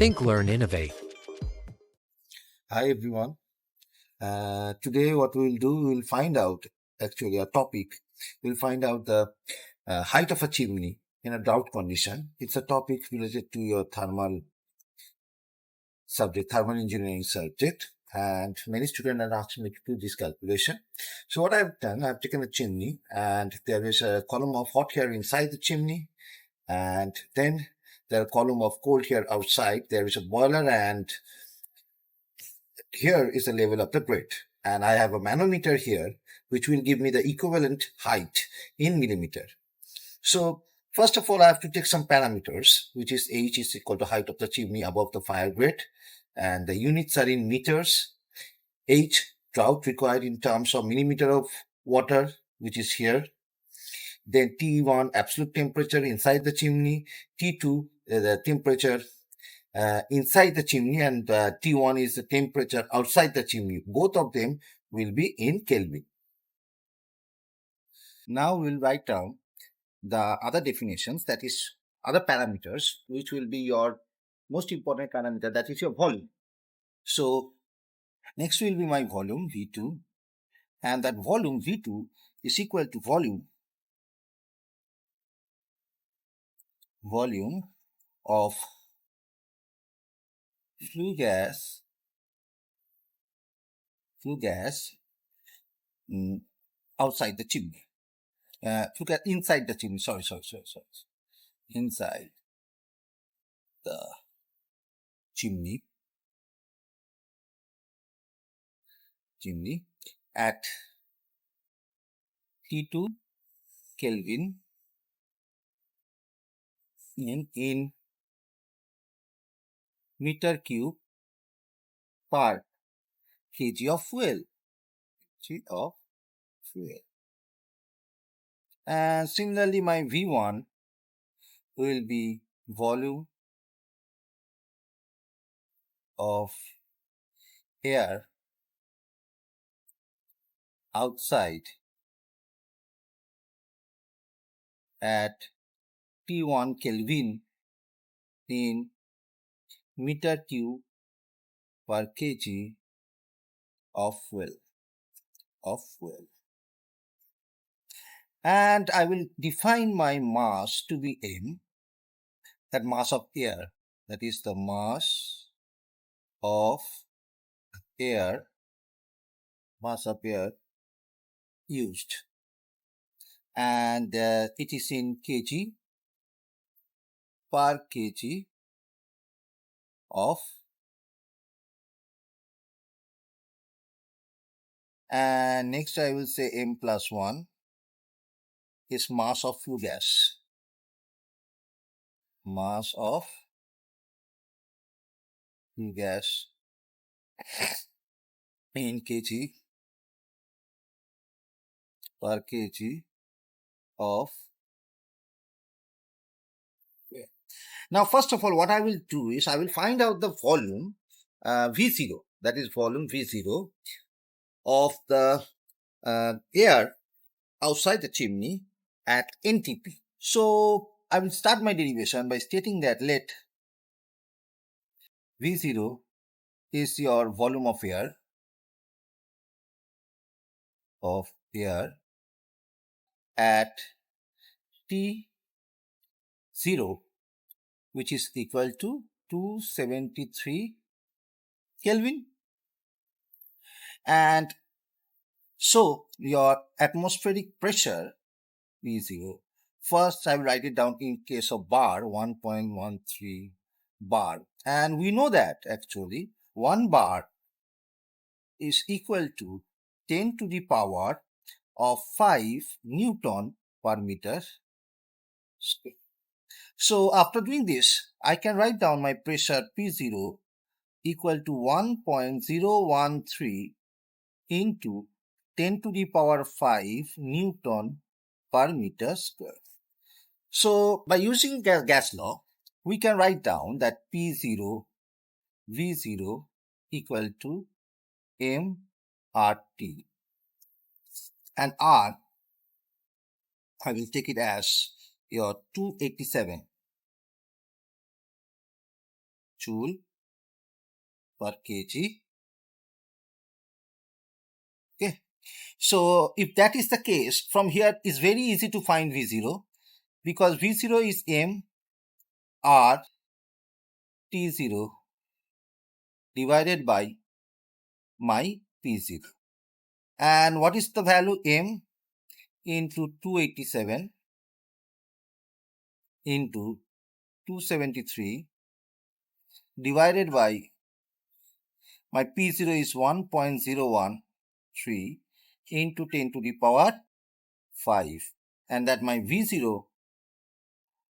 Think, learn, innovate. Hi everyone. Today what we'll do, we'll find out actually a topic. We'll find out the height of a chimney in a drought condition. It's a topic related to your thermal subject, thermal engineering subject. And many students are asking me to do this calculation. So what I've done, I've taken a chimney and there is a column of hot air inside the chimney. And then there are a column of cold air outside. There is a boiler and here is the level of the grid, and I have a manometer here which will give me the equivalent height in millimeter. So first of all, I have to take some parameters, which is h is equal to height of the chimney above the fire grate, and the units are in meters. H, drought required in terms of millimeter of water, which is here. Then T1, absolute temperature inside the chimney. T2, the temperature inside the chimney, and T1 is the temperature outside the chimney. Both of them will be in Kelvin. Now we'll write down the other definitions, that is other parameters, which will be your most important parameter, that is your volume. So next will be my volume V2, and that volume V2 is equal to volume of flue gas outside the chimney. Look at inside the chimney. Sorry. Inside the chimney at T2 Kelvin in meter cube per kg of fuel. And similarly, my V1 will be volume of air outside at T1 Kelvin in meter cube per kg of fuel. And I will define my mass to be m, that mass of air, that is the mass of air used, and it is in kg per kg of, and next I will say m plus 1 is mass of flue gas. Mass of flue gas in kg per kg of. Now, first of all, what I will do is I will find out the volume V0, that is volume V0 of the air outside the chimney at NTP. So I will start my derivation by stating that let V0 is your volume of air at T0, which is equal to 273 Kelvin. And so your atmospheric pressure V0, first I will write it down in case of bar, 1.13 bar. And we know that actually 1 bar is equal to 10 to the power of 5 Newton per meter square. So after doing this, I can write down my pressure P0 equal to 1.013 into 10 to the power 5 Newton per meter square. So by using gas law, we can write down that P0 V0 equal to mRT, and R, I will take it as your 287 joule per kg. Okay. So if that is the case, from here it's very easy to find V0 because V0 is M R T0 divided by my P0. And what is the value? M into 287 into 273 divided by my P0 is 1.013 into 10 to the power 5. And that my V0,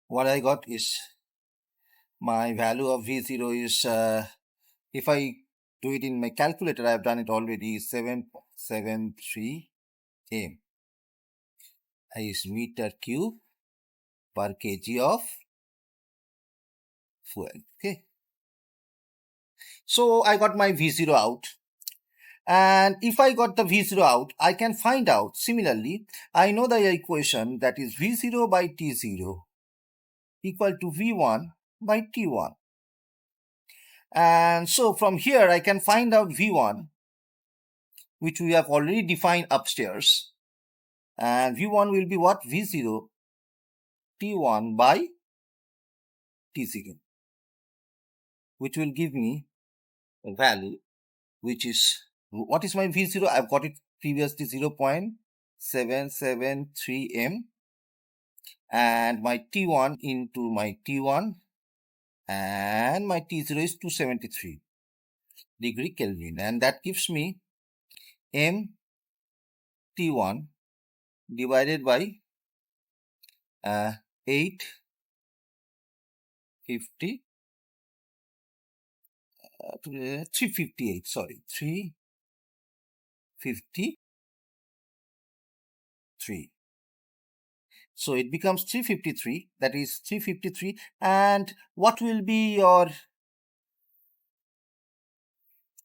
what I got is, my value of V0 is, if I do it in my calculator, I have done it already, 773 M is meter cube per kg of fuel. Okay. So I got my V0 out. And if I got the V0 out, I can find out, similarly, I know the equation that is V0 by T0 equal to V1 by T1. And so from here, I can find out V1, which we have already defined upstairs. And V1 will be what? V0 T1 by T0, which will give me a value, which is, what is my V0? I've got it previously 0.773 M, and my T1 into my T1, and my T0 is 273 degree Kelvin, and that gives me M T1 divided by 358, sorry, 353. So it becomes 353, that is 353. And what will be your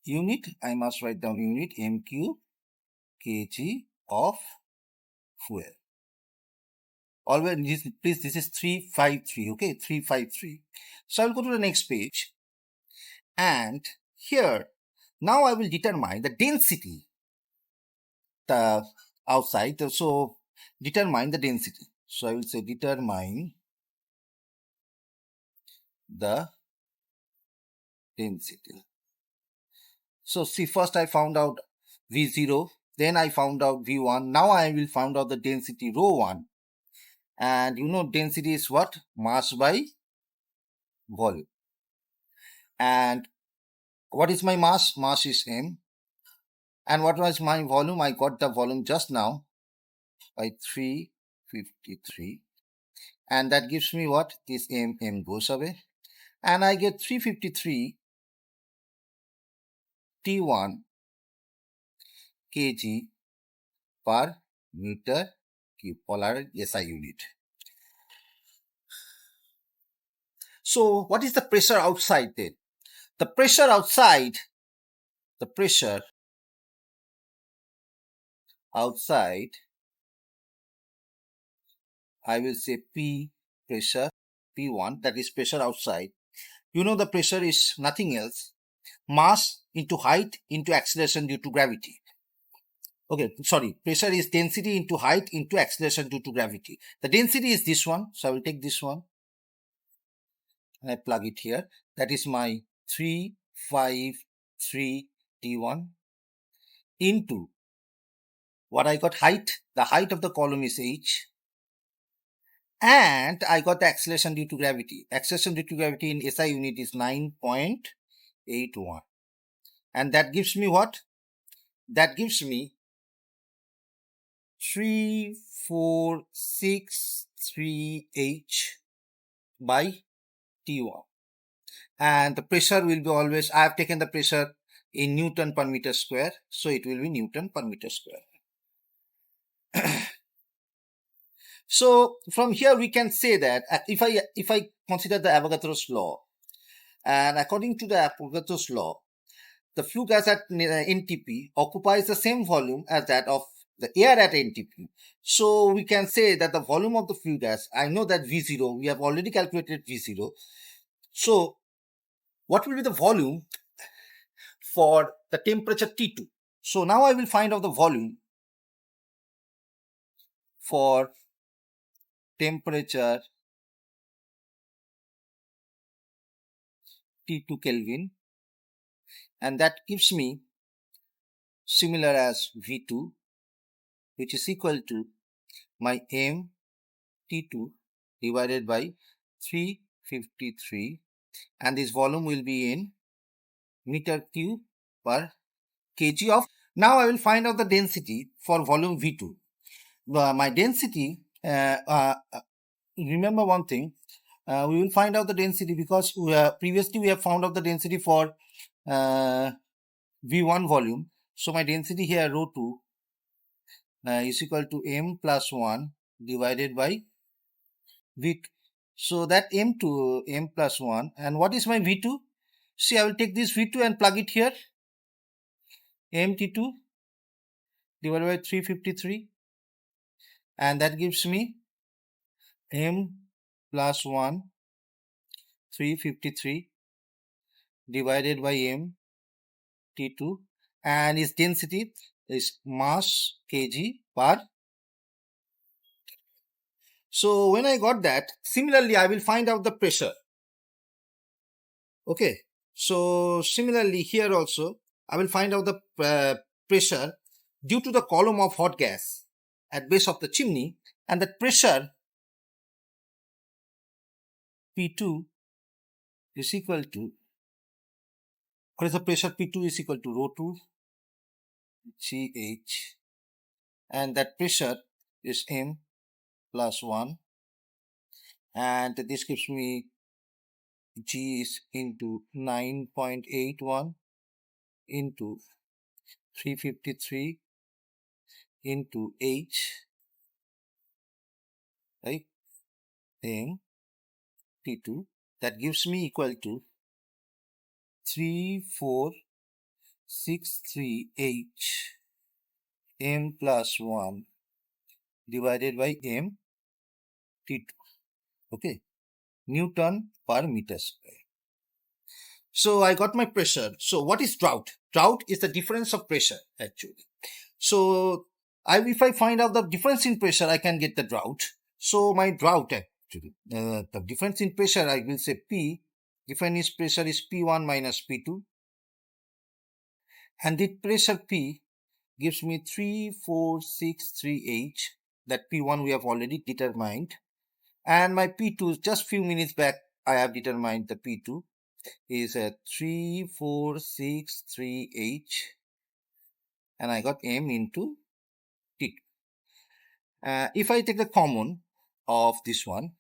unit? I must write down unit, MQ kg of fuel. Always, please, this is 353, okay, 353. So I will go to the next page. And here, now I will determine the density, the outside. So determine the density. So I will say determine the density. So see, first I found out V0, then I found out V1. Now I will find out the density rho 1. And you know density is what? Mass by volume. And what is my mass? Mass is M. And what was my volume? I got the volume just now by 353. And that gives me what? This M goes away. And I get 353 T1 kg per meter cube, polar SI unit. So what is the pressure outside then? The pressure outside, I will say P pressure, P1, that is pressure outside. You know the pressure is nothing else, mass into height into acceleration due to gravity. Okay, sorry, pressure is density into height into acceleration due to gravity. The density is this one, so I will take this one and I plug it here. That is my 353 T1 into what I got height. The height of the column is h. And I got the acceleration due to gravity. Acceleration due to gravity in SI unit is 9.81. And that gives me what? That gives me 3463H by T1. And the pressure will be always, I have taken the pressure in Newton per meter square. So it will be Newton per meter square. So from here we can say that if I consider the Avogadro's law, and according to the Avogadro's law, the flue gas at NTP occupies the same volume as that of the air at NTP. So we can say that the volume of the flue gas, I know that V0, we have already calculated V0. So what will be the volume for the temperature T2. So now I will find out the volume for temperature T2 Kelvin, and that gives me similar as V2, which is equal to my M T2 divided by 353, and this volume will be in meter cube per kg of. Now I will find out the density for volume V2. My density, remember one thing, we will find out the density because previously we have found out the density for V1 volume. So my density here rho 2 is equal to M plus 1 divided by V2. So that M2, M plus 1, and what is my V2? See, I will take this V2 and plug it here. MT2 divided by 353, and that gives me M plus 1 353 divided by M T2, and its density is mass kg per. So when I got that, similarly I will find out the pressure. Okay, so similarly here also I will find out the pressure due to the column of hot gas at base of the chimney, and that pressure P2 is equal to, what is the pressure? P2 is equal to rho 2 GH, and that pressure is M plus 1, and this gives me G is into 9.81 into 353 into H, right, M T2, that gives me equal to 3463H M plus 1 divided by M T2, okay, Newton per meter square. So I got my pressure. So what is draught? Draught is the difference of pressure actually. So if I find out the difference in pressure, I can get the draught. So my draught actually, the difference in pressure, I will say P, difference in pressure is P1 minus P2, and the pressure P gives me 3463H, that P1 we have already determined, and my P2, just few minutes back I have determined the P2 is a 3463H, and I got M into T2. If I take the common of this one,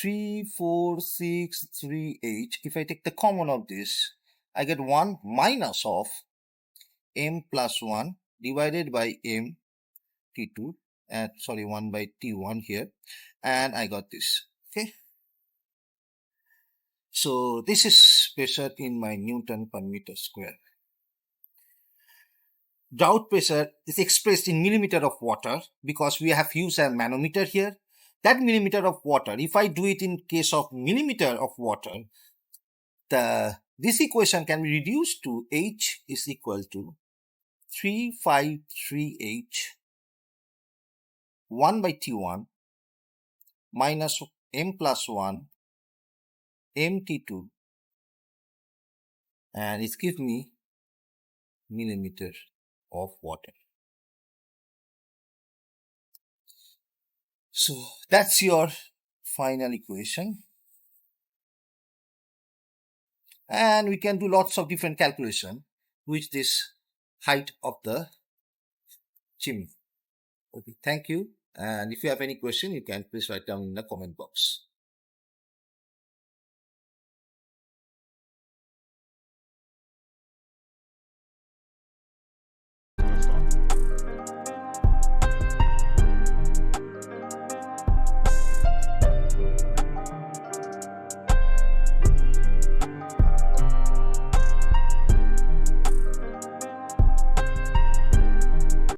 3463H, if I take the common of this, I get 1 minus of M plus 1 divided by M T2, sorry, 1 by T1 here, and I got this, okay. So this is pressure in my Newton per meter square. Draught pressure is expressed in millimeter of water because we have used a manometer here. That millimeter of water, if I do it in case of millimeter of water, this equation can be reduced to H is equal to 353H 1 by T1 minus M plus 1 MT2, and it gives me millimeter of water. So that's your final equation, and we can do lots of different calculation with this height of the chimney. Okay, thank you, and if you have any question you can please write down in the comment box.